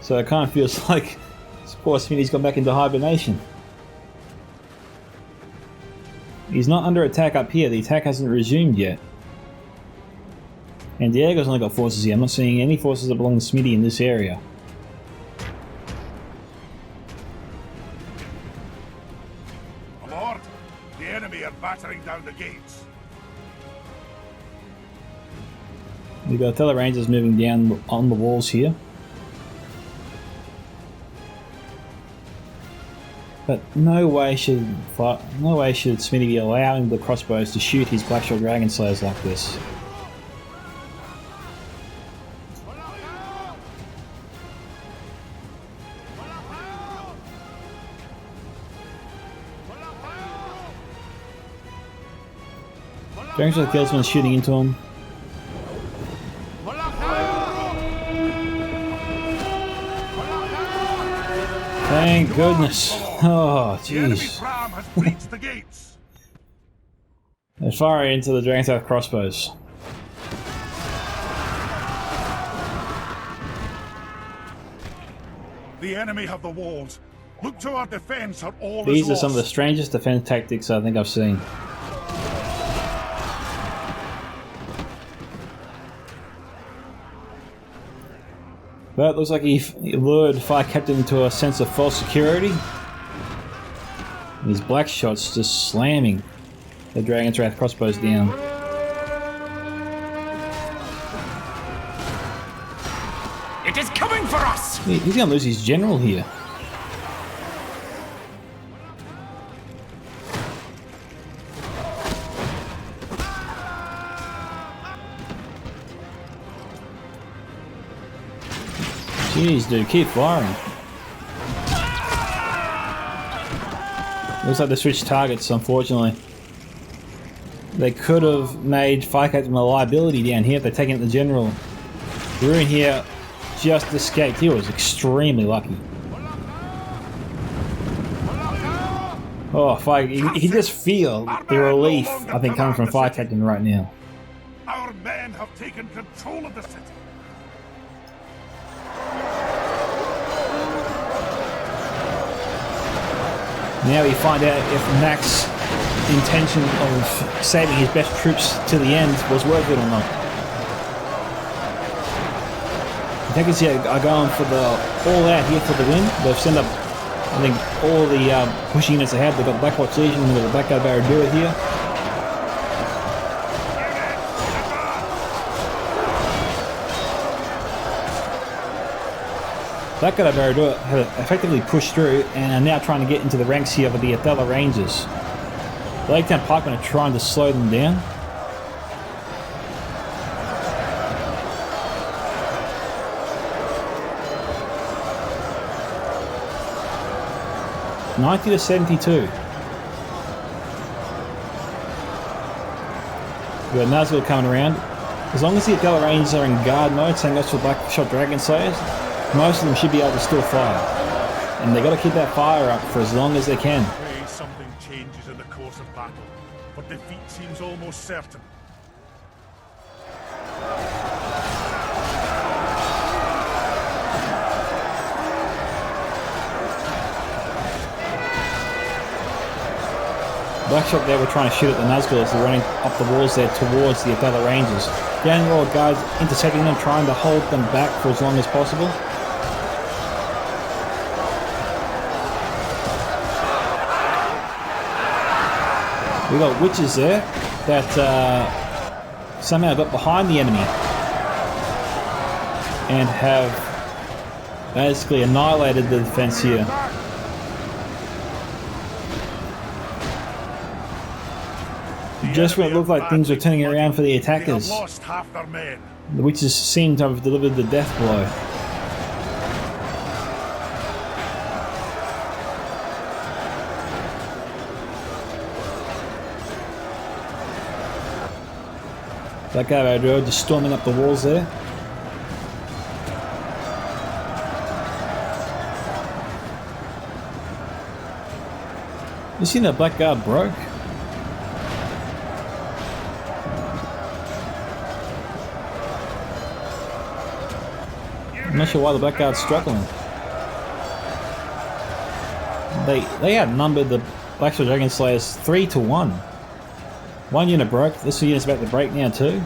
So it kind of feels like poor Smitty's gone back into hibernation. He's not under attack up here, the attack hasn't resumed yet. And Diego's only got forces here, I'm not seeing any forces that belong to Smitty in this area. Lord, the enemy are battering down the gates. We've got Telerangers moving down on the walls here. But no way should Smitty be allowing the crossbows to shoot his Blackshot Dragon Slayers like this. Dragonshot Guildsman's shooting into him. Thank goodness. Oh, The enemy jeez. ram has breached the gates. They're firing into the Dragon's crossbows. The enemy have the walls. Look to our defense, or all These is are some of the lost. strangest defense tactics I think I've seen. But it looks like he lured Fire Captain into a sense of false security. These black shots just slamming the Dragon's Wrath crossbows down. It is coming for us! He's gonna lose his general here. Jeez, dude, keep firing. Looks like they switched targets, unfortunately. They could have made Fire Captain a liability down here if they'd taken out the general. Ruin here just escaped. He was extremely lucky. Oh, Fire! You can just feel the relief, I think, coming from Fire Captain right now. Our men have taken control of the city. Now we find out if Mac's intention of saving his best troops to the end was worth it or not. The Attackers here are going for the all out here for the win. They've sent up, I think, all the push units they have. They've got Blackwatch Legion and the Blackguard Barradura here. Blackguard Barradura have effectively pushed through and are now trying to get into the ranks here of the Othello Rangers. The Lake Town Pikemen are trying to slow them down. $90-72. We've got Nazgul coming around. As long as the Othello Rangers are in guard mode, same goes for Blackshot Dragon Slayers, most of them should be able to still fire. And they've got to keep that fire up for as long as they can. Pray something changes in the course of battle, but defeat seems almost certain. Blackshot there were trying to shoot at the Nazgul as they're running up the walls there towards the Othello Rangers. The Underlord guards intercepting them, trying to hold them back for as long as possible. We got witches there that somehow got behind the enemy and have basically annihilated the defense here. Just when it looked like things were turning around for the attackers, They have lost half their men. the witches seem to have delivered the death blow. That guy over there just storming up the walls there. You seen that Blackguard broke? I'm not sure why the Blackguard's struggling. They outnumbered the Blackshot Dragon Slayers 3-1. One unit broke. This unit's about to break now too.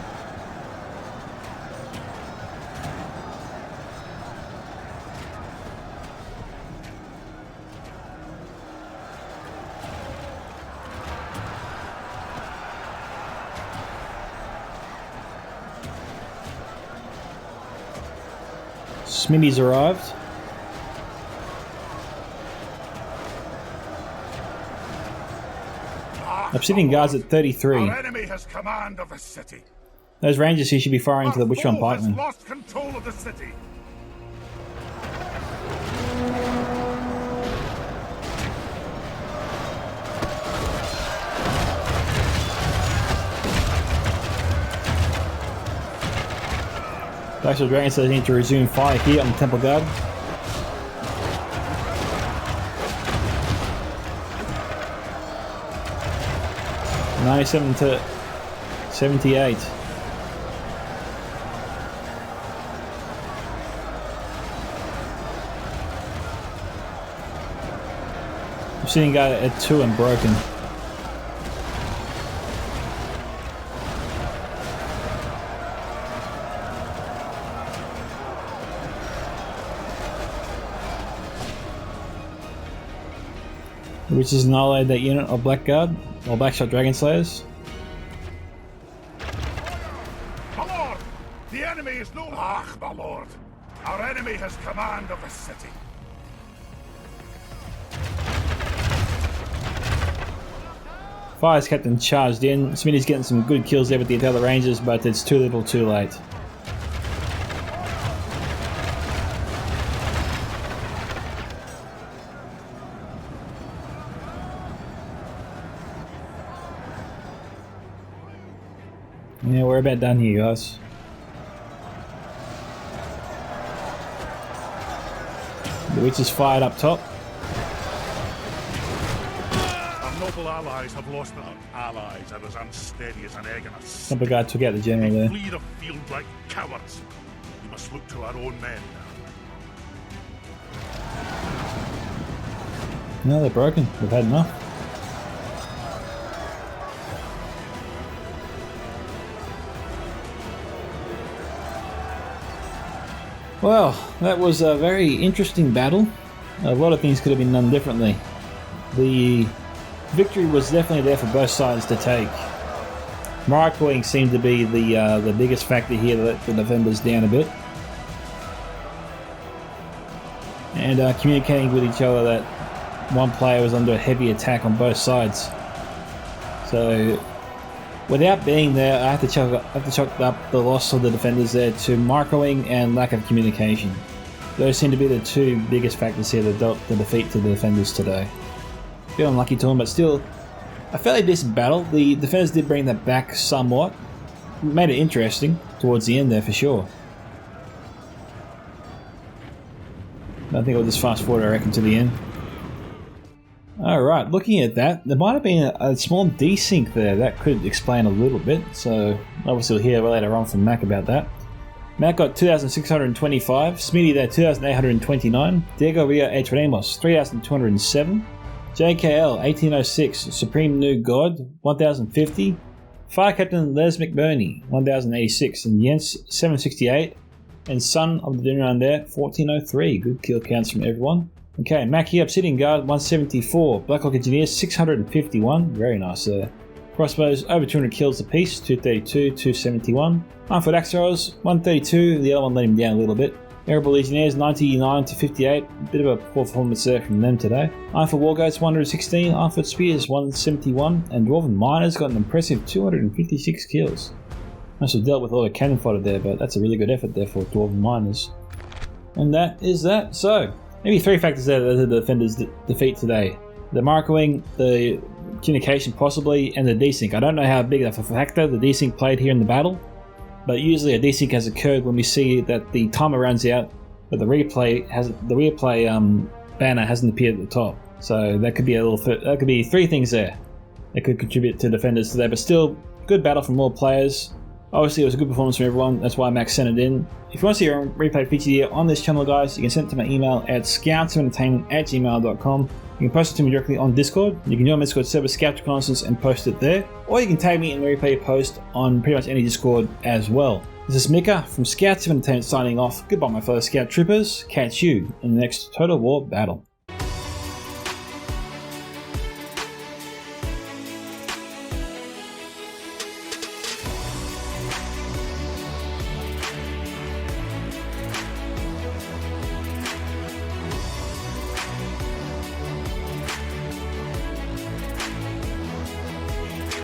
Smitty's arrived. Obsidian guards at 33. Our enemy has command of the city. Those rangers here should be firing into the Our Witchron foe has pikemen. lost control of the city. Blackshot Dragon Slayers need to resume fire here on the Temple Guard. 97 to 78. I'm seeing a guy at 2 and broken. Which is annihilated that unit of Blackguard or Blackshot Dragon Slayers. My lord! The enemy is no... Ach, my lord! Our enemy has command of the city. Fire's Captain charged in. Smitty's getting some good kills there with the other Rangers, but it's too little too late. Yeah, we're about done here, guys. The witch is fired up top. Our noble allies have lost their allies are as unsteady as an egg in a Some guy took out the general there. flee the field like cowards. We must look to our own men now. No, they're broken. We've had enough. Well, that was a very interesting battle. A lot of things could have been done differently. The victory was definitely there for both sides to take. Micka seemed to be the biggest factor here that let the defenders down a bit. And communicating with each other that one player was under a heavy attack on both sides. So, without being there, I have to chalk up the loss of the defenders there to Micka and lack of communication. Those seem to be the two biggest factors here that dealt the defeat to the defenders today. A bit unlucky to them, but still a fairly decent battle. The defenders did bring that back somewhat. Made it interesting towards the end there for sure. I think I'll just fast forward, I reckon, to the end. Alright, looking at that, there might have been a small desync there. That could explain a little bit, so obviously we'll hear later on from Mac about that. Mac got 2,625, Smitty there 2,829, Diego Ria H. Ramos 3,207, JKL 1806, Supreme New God 1,050, Fire Captain Les McBurney 1,086, and Jens 768, and Son of the Dunran there 1,403. Good kill counts from everyone. Okay, Mackie Obsidian Guard 174, Blackhawk Engineers 651, very nice there. Crossbows over 200 kills apiece, 232, 271. Armfoot Axe Throwers 132, the other one let him down a little bit. Airable Legionnaires 99 to 58, bit of a poor performance there from them today. Armfoot Wargoats 116, Armfoot Spears 171, and Dwarven Miners got an impressive 256 kills. Must have dealt with all the cannon fodder there, but that's a really good effort there for Dwarven Miners. And that is that. So, maybe three factors there that led to the defenders' defeat today. The Micka, the communication possibly, and the desync. I don't know how big of a factor the desync played here in the battle, but usually a desync has occurred when we see that the timer runs out, but the replay banner hasn't appeared at the top. So that could be three things there that could contribute to defenders today. But still, good battle from all players. Obviously, it was a good performance from everyone. That's why Max sent it in. If you want to see a replay featured here on this channel, guys, you can send it to my email at scoutsentertainment@gmail.com. You can post it to me directly on Discord. You can join my Discord server, Scout Reconnaissance, and post it there. Or you can tag me and replay post on pretty much any Discord as well. This is Micka from Scouts of Entertainment signing off. Goodbye, my fellow Scout Troopers. Catch you in the next Total War battle.